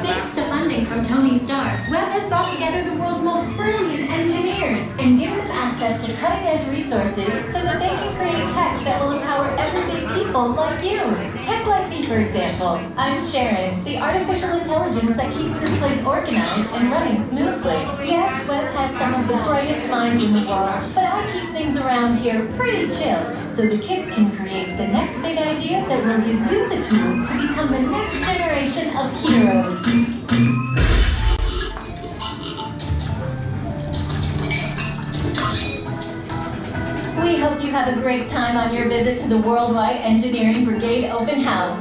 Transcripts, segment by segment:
Thanks to funding from Tony Stark, Webb has brought together the world's most brilliant engineers and given them access to cutting-edge resources so that they can create tech that will empower everyday people like you. Tech like me, for example. I'm Sharon, the artificial intelligence that keeps this place organized and running smoothly. Yes, Webb has some of the brightest minds in the world, but I keep things around here pretty chill so the kids can create the next big idea that will give you the tools to become the next generation of heroes. We hope you have a great time on your visit to the Worldwide Engineering Brigade Open House.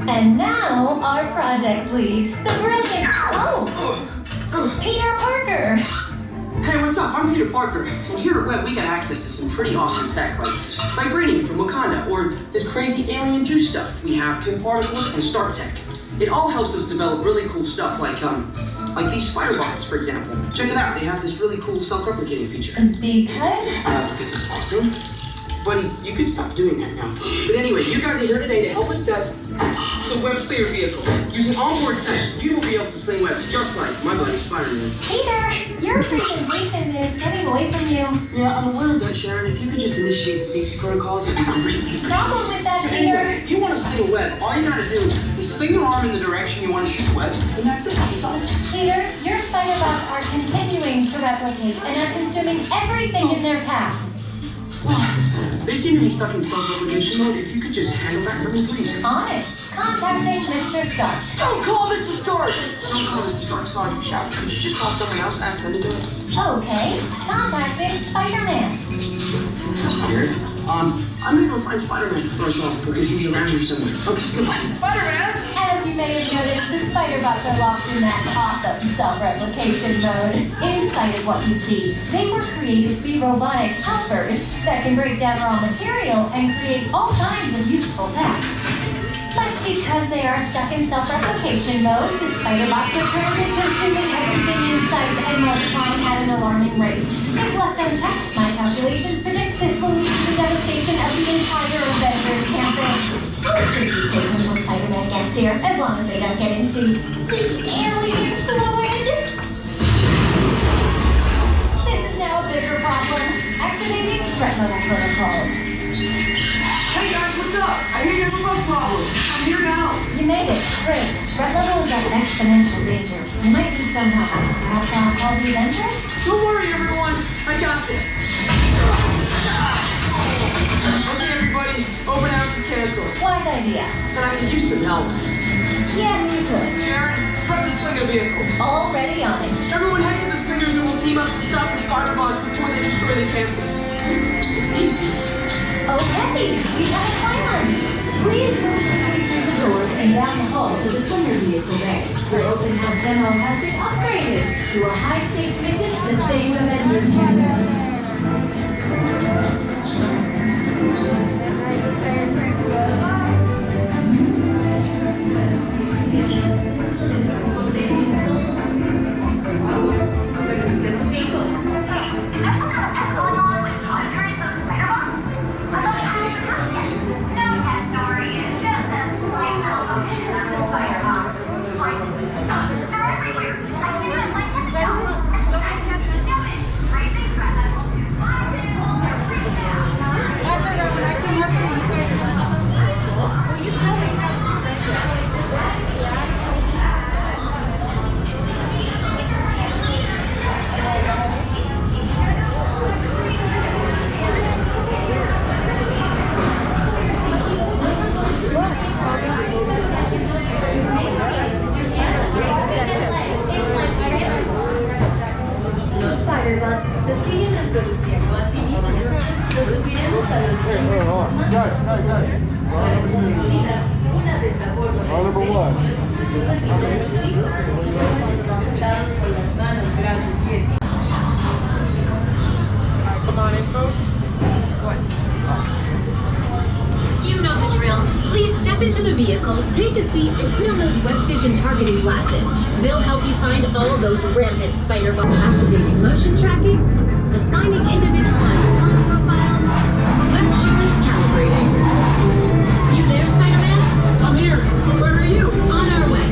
And now, our project lead, the brilliant... Oh! Peter Parker! Hey, what's up? I'm Peter Parker, and here at Webb we got access to some pretty awesome tech, like vibranium from Wakanda, or this crazy alien juice stuff. We have Pym particles and Stark Tech. It all helps us develop really cool stuff, like these spider bots, for example. Check it out, they have this really cool self-replicating feature. Because it's awesome. Buddy, you can stop doing that now. But anyway, you guys are here today to help us test the Web Slinger vehicle. Using onboard tech, you will be able to sling webs just like my buddy Spider-Man. Peter, your presentation is getting away from you. Yeah, I'm aware of that, Sharon. If you could just initiate the safety protocols, it'd be greatly appreciated. Problem with that, So Peter. anyway, if you want to sling a web, all you gotta do is sling your arm in the direction you want to shoot the web, and that's it. It's awesome. Peter, your spider bots are continuing to replicate and are consuming everything in their path. They seem to be stuck in self-replication mode. If you could just handle that for me, please. On it. Contacting Mr. Stark. Don't call Mr. Stark! Don't call Mr. Stark. Sorry, shout. Could you just call someone else? Ask them to do it. Okay. Contacting Spider-Man. Weird. I'm gonna go find Spider-Man first off because he's around here somewhere. Okay, goodbye. Spider-Man! As you may have noticed, the spider bots are locked in that awesome self-replication mode. In spite of what you see, they were created to be robotic helpers that can break down raw material and create all kinds of useful tech. But because they are stuck in self-replication mode, the spider bots are turned into consuming everything in sight and multiplying at an alarming rate. If left unchecked, my calculations predict this will lead to the devastation of the entire Avengers campus. It should be safe until Spider-Man gets here, as long as they don't get into the alien fluid. This is now a bigger problem. Activating threat level protocols. Hey guys, what's up? I hear you have a bug problem. I'm here now. You made it. Great. Threat level is at exponential danger. You might need some help. Perhaps I'll call the Avengers? Don't worry, everyone. I got this. Okay, everybody. Open house is canceled. Wise idea. But I could use some help. Yes, you could. Sharon, prep the Slinger vehicle. Already on it. Everyone head to the Slingers and we'll team up to stop the spider bots before they destroy the campus. It's easy. Okay, we have a plan. Please move quickly through the doors and down the hall to the Slinger vehicle bay. Your open house demo has been upgraded to a high-stakes mission to save Avengers campus. You know the drill. Please step into the vehicle, take a seat, and put on those web vision targeting glasses. They'll help you find all those rampant spider bots. Activating motion tracking, assigning individualized color profiles, web shooters calibrating. You there, Spider-Man? I'm here. Where are you? On our way.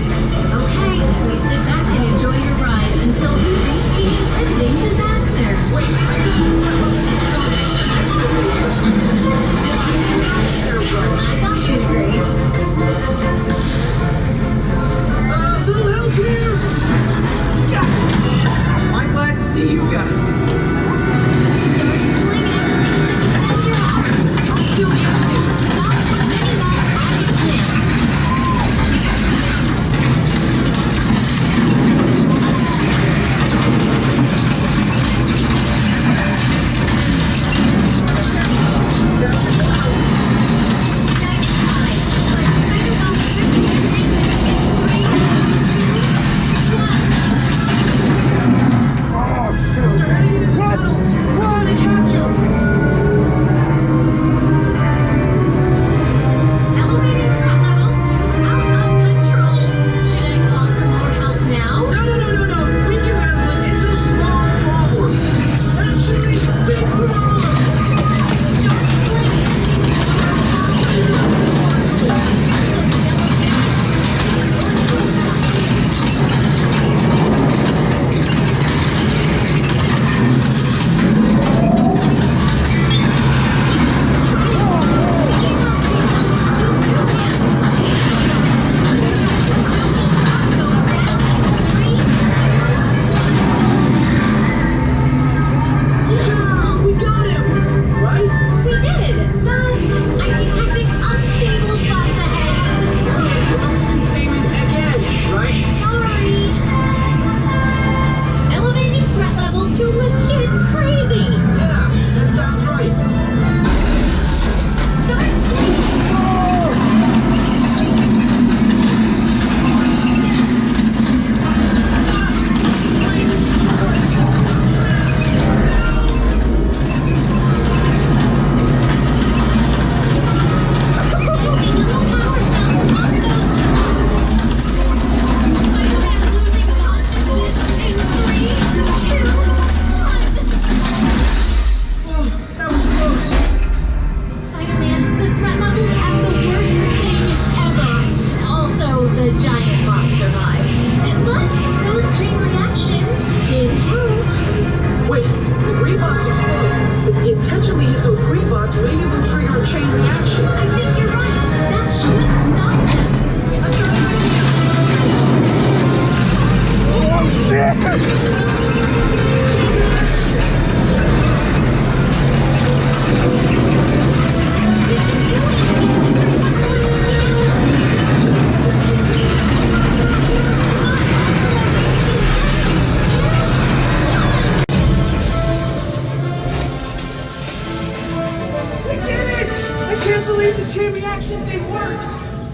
actually did work!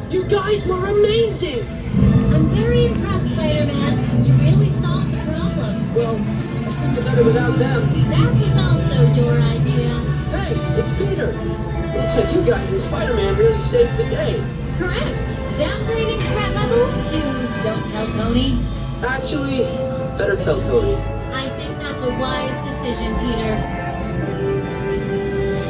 You guys were amazing! I'm very impressed, Spider-Man. You really solved the problem. Well, I couldn't have done it without them. That was also your idea. Hey, it's Peter! Looks like you guys and Spider-Man really saved the day. Correct. Downgrading threat level to don't tell Tony. Actually, better tell Tony. I think that's a wise decision, Peter.